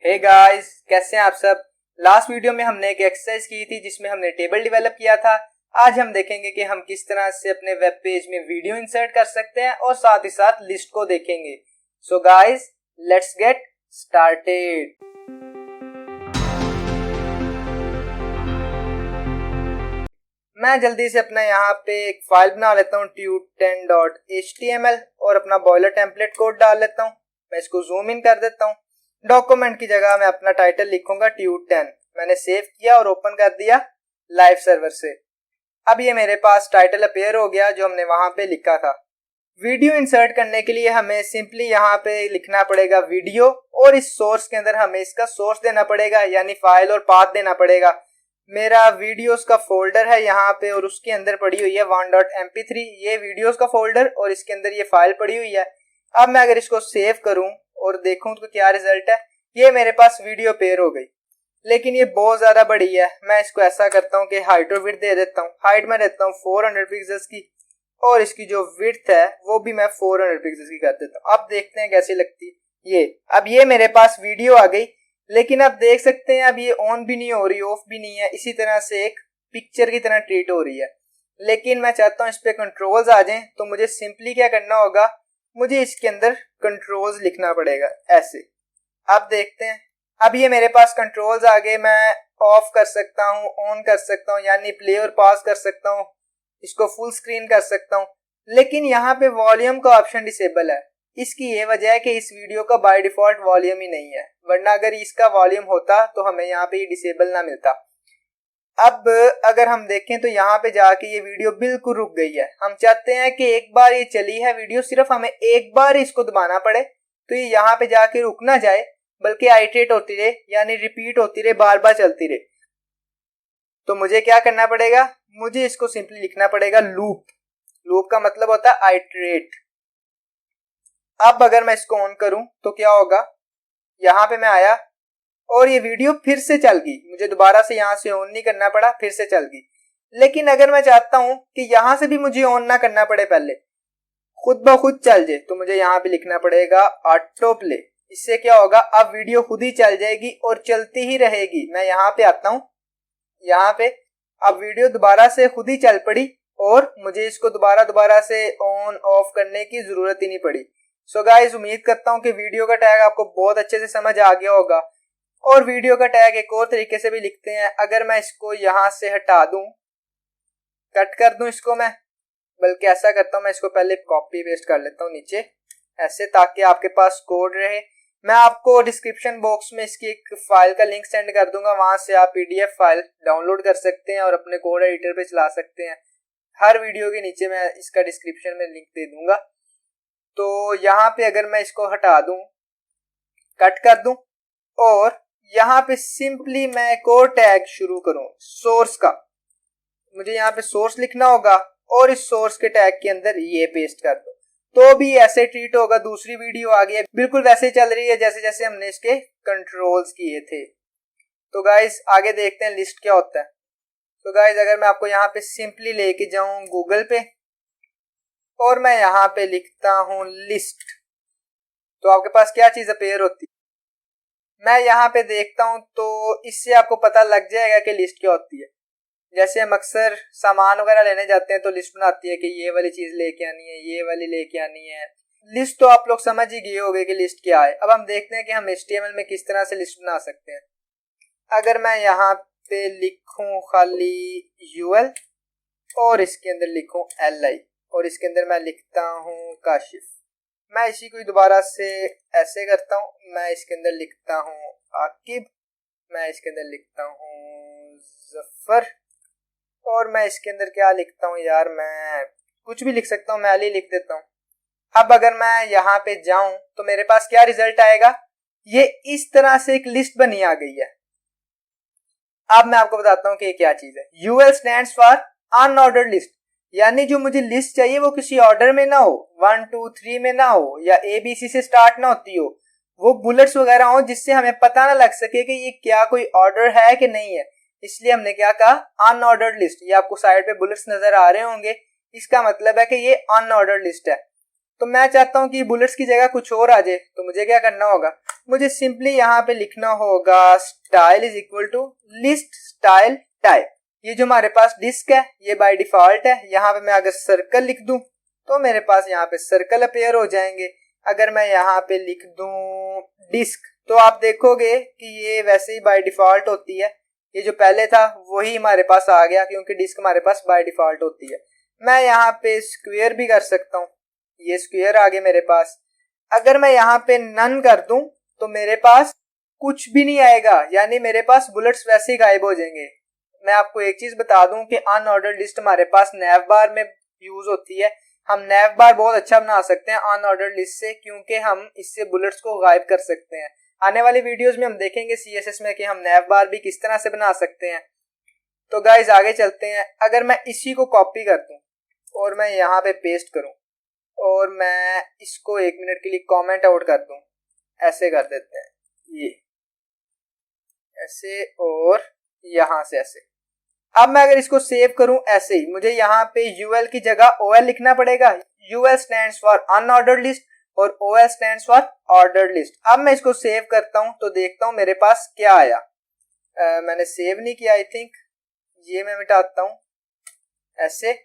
Hey guys, कैसे हैं आप सब। लास्ट वीडियो में हमने एक एक्सरसाइज की थी जिसमें हमने टेबल डेवलप किया था। आज हम देखेंगे कि हम किस तरह से अपने वेब पेज में वीडियो इंसर्ट कर सकते हैं और साथ ही साथ लिस्ट को देखेंगे। So guys, let's get started. मैं जल्दी से अपना यहाँ पे एक फाइल बना लेता हूँ tut10.html और अपना बॉयलर टेम्पलेट कोड डाल लेता हूँ। मैं इसको जूम इन कर देता हूँ। डॉक्यूमेंट की जगह मैं अपना टाइटल लिखूंगा tut10। मैंने सेव किया और ओपन कर दिया लाइव सर्वर से। अब ये मेरे पास टाइटल अपीयर हो गया जो हमने वहां पे लिखा था। वीडियो इंसर्ट करने के लिए हमें सिंपली यहाँ पे लिखना पड़ेगा वीडियो और इस सोर्स के अंदर हमें इसका सोर्स देना पड़ेगा, यानी फाइल और पाथ देना पड़ेगा। मेरा वीडियोस का फोल्डर है यहाँ पे और उसके अंदर पड़ी हुई है 1.mp3। ये वीडियोस का फोल्डर और इसके अंदर ये फाइल पड़ी हुई है। अब मैं अगर इसको सेव करूं और देखूं तो क्या रिजल्ट है, ये मेरे पास वीडियो पेयर हो गई, लेकिन ये बहुत ज्यादा बड़ी है। मैं इसको ऐसा करता हूं कि हाइट और विड्थ दे देता हूं। हाइट में देता हूं 400 पिक्सल्स की और इसकी जो विड्थ है वो भी मैं 400 पिक्सल्स की कर देता हूं। अब देखते हैं कैसी लगती है ये। अब ये मेरे पास वीडियो आ गई, लेकिन आप देख सकते हैं अब ये ऑन भी नहीं हो रही, ऑफ भी नहीं है, इसी तरह से एक पिक्चर की तरह ट्रीट हो रही है। लेकिन मैं चाहता हूं इस पे कंट्रोल्स आ जाएं, तो मुझे सिंपली क्या करना होगा, मुझे इसके अंदर कंट्रोल्स लिखना पड़ेगा ऐसे। अब देखते हैं, अब ये मेरे पास कंट्रोल्स आ गए। मैं ऑफ कर सकता हूँ, ऑन कर सकता हूँ, यानी प्ले और पॉज कर सकता हूँ, इसको फुल स्क्रीन कर सकता हूँ। लेकिन यहाँ पे वॉल्यूम का ऑप्शन डिसेबल है। इसकी ये वजह है कि इस वीडियो का बाय डिफॉल्ट वॉल्यूम ही नहीं है, वरना अगर इसका वॉल्यूम होता तो हमें यहाँ पे ये डिसेबल ना मिलता। अब अगर हम देखें तो यहाँ पे जाके ये वीडियो बिल्कुल रुक गई है। हम चाहते हैं कि एक बार ये चली है वीडियो, सिर्फ हमें एक बार इसको दबाना पड़े तो ये यहाँ पे जाके रुक ना जाए, बल्कि आइटरेट होती रहे, यानी रिपीट होती रहे, बार बार चलती रहे। तो मुझे क्या करना पड़ेगा, मुझे इसको सिंपली लिखना पड़ेगा लूप। लूप का मतलब होता है आइटरेट। अब अगर मैं इसको ऑन करूं तो क्या होगा, यहाँ पे मैं आया और ये वीडियो फिर से चल गई। मुझे दोबारा से यहाँ से ऑन नहीं करना पड़ा, फिर से चल गई। लेकिन अगर मैं चाहता हूं कि यहाँ से भी मुझे ऑन ना करना पड़े, पहले खुद ब खुद चल जाए, तो मुझे यहाँ पे लिखना पड़ेगा ऑटो प्ले। इससे क्या होगा, अब वीडियो खुद ही चल जाएगी और चलती ही रहेगी। मैं यहाँ पे आता हूँ, यहाँ पे अब वीडियो दोबारा से खुद ही चल पड़ी और मुझे इसको दोबारा से ऑन ऑफ करने की जरूरत ही नहीं पड़ी। सो गाइस, उम्मीद करता हूँ कि वीडियो का टैग आपको बहुत अच्छे से समझ आ गया होगा। और वीडियो का टैग एक और तरीके से भी लिखते हैं। अगर मैं इसको यहाँ से हटा दूं, कट कर दूं इसको, मैं बल्कि ऐसा करता हूँ, मैं इसको पहले कॉपी पेस्ट कर लेता हूँ नीचे ऐसे, ताकि आपके पास कोड रहे। मैं आपको डिस्क्रिप्शन बॉक्स में इसकी एक फाइल का लिंक सेंड कर दूंगा, वहां से आप पीडीएफ फाइल डाउनलोड कर सकते हैं और अपने कोड एडिटर पे चला सकते हैं। हर वीडियो के नीचे मैं इसका डिस्क्रिप्शन में लिंक दे दूंगा। तो यहाँ पे अगर मैं इसको हटा दूं, कट कर दूं और यहाँ पे सिंपली मैं एक और टैग शुरू करूं सोर्स का, मुझे यहाँ पे सोर्स लिखना होगा और इस सोर्स के टैग के अंदर ये पेस्ट कर दो, तो भी ऐसे ट्रीट होगा। दूसरी वीडियो आ गई है, बिल्कुल वैसे चल रही है जैसे जैसे हमने इसके कंट्रोल्स किए थे। तो गाइस, आगे देखते हैं लिस्ट क्या होता है। तो गाइस, अगर मैं आपको यहाँ पे सिंपली लेके जाऊं गूगल पे और मैं यहाँ पे लिखता हूं लिस्ट, तो आपके पास क्या चीज अपीयर होती है, मैं यहाँ पे देखता हूँ, तो इससे आपको पता लग जाएगा कि लिस्ट क्या होती है। जैसे हम अक्सर सामान वगैरह लेने जाते हैं तो लिस्ट बनाती है कि ये वाली चीज लेके आनी है, ये वाली लेके आनी है। लिस्ट तो आप लोग समझ ही गए होंगे कि लिस्ट क्या है। अब हम देखते हैं कि हम HTML में किस तरह से लिस्ट बना सकते हैं। अगर मैं यहाँ पे लिखूं खाली UL और इसके अंदर लिखूं LI और इसके अंदर मैं लिखता हूँ काशिफ, मैं इसी को दोबारा से ऐसे करता हूँ, मैं इसके अंदर लिखता हूँ आकिब, मैं इसके अंदर लिखता हूँ जफर और मैं इसके अंदर क्या लिखता हूँ यार, मैं कुछ भी लिख सकता हूँ, मैं अली लिख देता हूँ। अब अगर मैं यहाँ पे जाऊं तो मेरे पास क्या रिजल्ट आएगा, ये इस तरह से एक लिस्ट बनी आ गई है। अब मैं आपको बताता हूँ कि ये क्या चीज है। UL stands for unordered list, यानी जो मुझे लिस्ट चाहिए वो किसी ऑर्डर में ना हो, 1 2 3 में ना हो, या ABC से स्टार्ट ना होती हो, वो बुलेट्स वगैरह हो जिससे हमें पता ना लग सके कि ये क्या कोई ऑर्डर है कि नहीं है। इसलिए हमने क्या कहा, अनऑर्डर्ड लिस्ट। ये आपको साइड पे बुलेट्स नजर आ रहे होंगे, इसका मतलब है कि ये अनऑर्डर्ड लिस्ट है। तो मैं चाहता हूं कि बुलेट्स की जगह कुछ और आ जाए, तो मुझे क्या करना होगा, मुझे सिंपली यहाँ पे लिखना होगा style is equal to list style type. ये जो हमारे पास डिस्क है ये बाय डिफॉल्ट है। यहाँ पे मैं अगर सर्कल लिख दूं तो मेरे पास यहाँ पे सर्कल अपीयर हो जाएंगे। अगर मैं यहाँ पे लिख दूं डिस्क तो आप देखोगे कि ये वैसे ही बाय डिफॉल्ट होती है। ये जो पहले था वही हमारे पास आ गया क्योंकि डिस्क हमारे पास बाय डिफॉल्ट होती है। मैं यहाँ पे स्क्वायर भी कर सकता हूँ, ये स्क्वायर आ गया मेरे पास। अगर मैं यहाँ पे नन कर दूं तो मेरे पास कुछ भी नहीं आएगा, यानी मेरे पास बुलेट्स वैसे ही गायब हो जाएंगे। मैं आपको एक चीज बता दूं कि अनऑर्डर्ड लिस्ट हमारे पास नैव बार में यूज होती है। हम नैव बार बहुत अच्छा बना सकते हैं अनऑर्डर्ड लिस्ट से, क्योंकि हम इससे बुलेट्स को गायब कर सकते हैं। आने वाली वीडियोस में हम देखेंगे सीएसएस में कि हम नैव बार भी किस तरह से बना सकते हैं। तो गाइज आगे चलते हैं। अगर मैं इसी को कॉपी कर दूं और मैं यहाँ पे पेस्ट करूं और मैं इसको 1 मिनट के लिए कमेंट आउट कर दूं, ऐसे कर देते हैं, ये ऐसे और यहाँ से ऐसे। अब मैं अगर इसको सेव करूं ऐसे ही, मुझे यहाँ पे यूएल की जगह ओएल लिखना पड़ेगा। UL stands for unordered list और OL stands for ordered list. अब मैं इसको सेव करता हूं तो देखता हूं मेरे पास क्या आया। मैंने सेव नहीं किया आई थिंक, ये मैं मिटाता हूं ऐसे,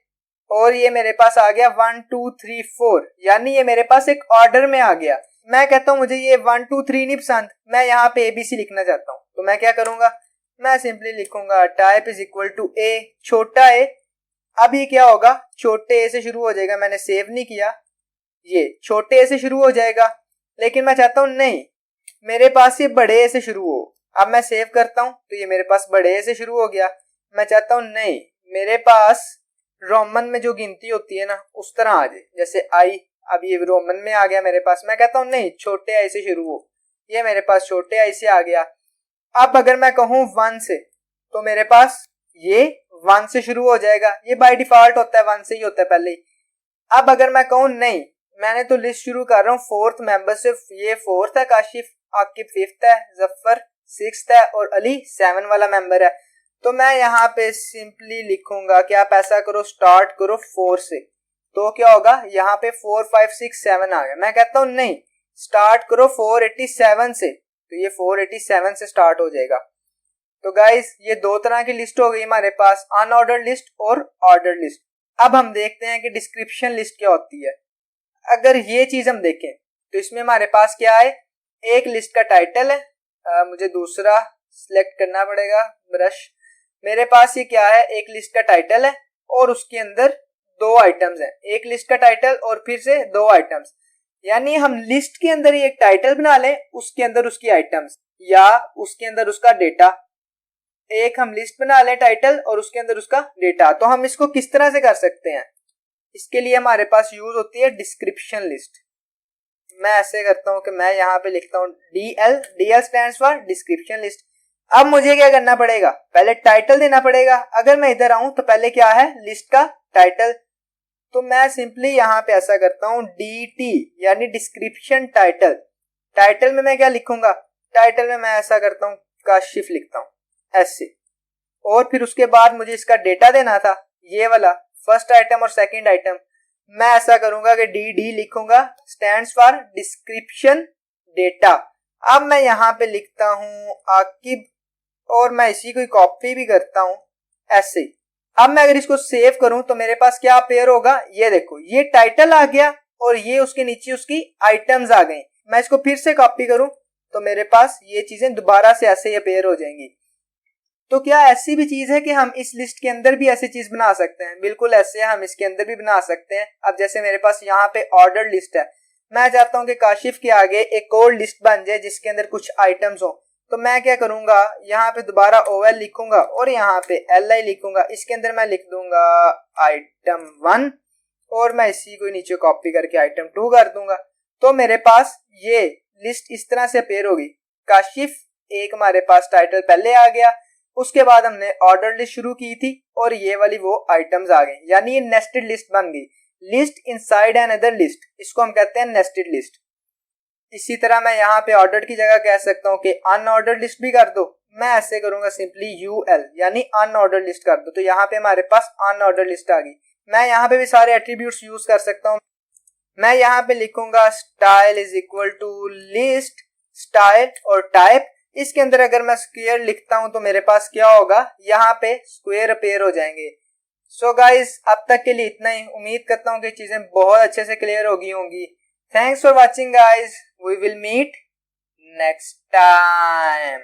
और ये मेरे पास आ गया 1 2 3 4, यानी ये मेरे पास एक ऑर्डर में आ गया। मैं कहता हूं मुझे ये 1 2 3 नहीं पसंद, मैं यहाँ पे एबीसी लिखना चाहता हूं। तो मैं क्या करूंगा, मैं सिंपली लिखूंगा टाइप इज इक्वल टू ए, छोटा ए। अब ये क्या होगा, छोटे ए से शुरू हो जाएगा। मैंने सेव नहीं किया, ये छोटे ए से शुरू हो जाएगा, लेकिन मैं चाहता हूं नहीं मेरे पास ये बड़े ए से शुरू हो। अब मैं सेव करता हूं तो ये मेरे पास बड़े ए से शुरू हो गया। मैं चाहता हूं नहीं मेरे पास रोमन में जो गिनती होती है ना उस तरह आ जाए, जैसे आई। अब ये रोमन में आ गया मेरे पास। मैं कहता हूं नहीं छोटे आई से शुरू हो, ये मेरे पास छोटे आई से आ गया। अब अगर मैं कहूं 1 से तो मेरे पास ये 1 से शुरू हो जाएगा, ये बाय डिफॉल्ट होता है 1 से ही होता है पहले ही। अब अगर मैं कहूं नहीं मैंने तो लिस्ट शुरू कर रहा हूं 4th मेंबर से, ये 4th है, काशिफ आकिब 5th है, जफर 6th है और अली 7 वाला मेंबर है। तो मैं यहाँ पे सिंपली लिखूंगा कि आप ऐसा करो, स्टार्ट करो 4 से। तो क्या होगा, यहाँ पे 4 5 6 7 आ गया। मैं कहता हूँ नहीं स्टार्ट करो 487 से, तो ये 487 से स्टार्ट हो जाएगा। तो गाइस ये दो तरह की लिस्ट हो गई हमारे पास, अनऑर्डर्ड लिस्ट और ऑर्डर्ड लिस्ट। अब हम देखते हैं कि डिस्क्रिप्शन लिस्ट क्या होती है। अगर ये चीज हम देखें तो इसमें हमारे पास क्या है, एक लिस्ट का टाइटल है, मुझे दूसरा सिलेक्ट करना पड़ेगा ब्रश। मेरे पास ये क्या है, एक लिस्ट का टाइटल है और उसके अंदर 2 आइटम्स हैं। एक लिस्ट का टाइटल और फिर से 2 आइटम्स, यानी हम लिस्ट के अंदर ही एक टाइटल बना लें, उसके अंदर उसकी आइटम्स या उसके अंदर उसका डेटा। एक हम लिस्ट बना लें टाइटल और उसके अंदर उसका डेटा। तो हम इसको किस तरह से कर सकते हैं, इसके लिए हमारे पास यूज होती है डिस्क्रिप्शन लिस्ट। मैं ऐसे करता हूं कि मैं यहाँ पे लिखता हूँ DL, DL stands for description list. अब मुझे क्या करना पड़ेगा, पहले टाइटल देना पड़ेगा। अगर मैं इधर आऊं तो पहले क्या है, लिस्ट का टाइटल। तो मैं सिंपली यहाँ पे ऐसा करता हूँ DT यानी डिस्क्रिप्शन टाइटल। टाइटल में मैं क्या लिखूंगा, टाइटल में मैं ऐसा करता हूँ काशिफ लिखता हूँ ऐसे, और फिर उसके बाद मुझे इसका डेटा देना था, ये वाला फर्स्ट आइटम और सेकंड आइटम। मैं ऐसा करूंगा कि DD लिखूंगा, स्टैंड्स फॉर डिस्क्रिप्शन डेटा। अब मैं यहाँ पे लिखता हूँ आकिब और मैं इसी को कॉपी भी करता हूँ ऐसे। अब मैं अगर इसको सेव करूं तो मेरे पास क्या अपेयर होगा, ये देखो ये टाइटल आ गया और ये उसके नीचे उसकी आइटम्स आ गई। मैं इसको फिर से कॉपी करूं तो मेरे पास ये चीजें दोबारा से ऐसे ही अपेयर हो जाएंगी। तो क्या ऐसी भी चीज है कि हम इस लिस्ट के अंदर भी ऐसी चीज बना सकते हैं, बिल्कुल ऐसे हम इसके अंदर भी बना सकते हैं। अब जैसे मेरे पास यहाँ पे ऑर्डर लिस्ट है, मैं चाहता हूँ कि काशिफ के आगे एक और लिस्ट बन जाए जिसके अंदर कुछ आइटम्स हो। तो मैं क्या करूंगा, यहाँ पे दोबारा OL लिखूंगा और यहाँ पे LI लिखूंगा। इसके अंदर मैं लिख दूंगा आइटम 1 और मैं इसी को नीचे कॉपी करके आइटम 2 कर दूंगा। तो मेरे पास ये लिस्ट इस तरह से अपेयर होगी। काशिफ एक हमारे पास टाइटल पहले आ गया, उसके बाद हमने ऑर्डर लिस्ट शुरू की थी और ये वाली वो आइटम्स आ गई, यानी ये नेस्टेड लिस्ट बन गई, लिस्ट इनसाइड अनदर लिस्ट। इसको हम कहते हैं नेस्टेड लिस्ट। इसी तरह मैं यहाँ पे ऑर्डर्ड की जगह कह सकता हूँ कि अनऑर्डर्ड लिस्ट भी कर दो। मैं ऐसे करूंगा सिंपली UL यानी अनऑर्डर्ड लिस्ट कर दो। तो यहाँ पे हमारे पास अनऑर्डर्ड लिस्ट आ गई। मैं यहाँ पे भी सारे एट्रीब्यूट्स यूज कर सकता हूँ। मैं यहाँ पे लिखूंगा style is equal to list style और टाइप। इसके अंदर अगर मैं स्क्वायर लिखता हूं तो मेरे पास क्या होगा, यहाँ पे स्क्वायर अपीयर हो जाएंगे। सो गाइस अब तक के लिए इतना ही। उम्मीद करता हूँ कि चीजें बहुत अच्छे से क्लियर हो गई होंगी। Thanks for watching guys, we will meet next time.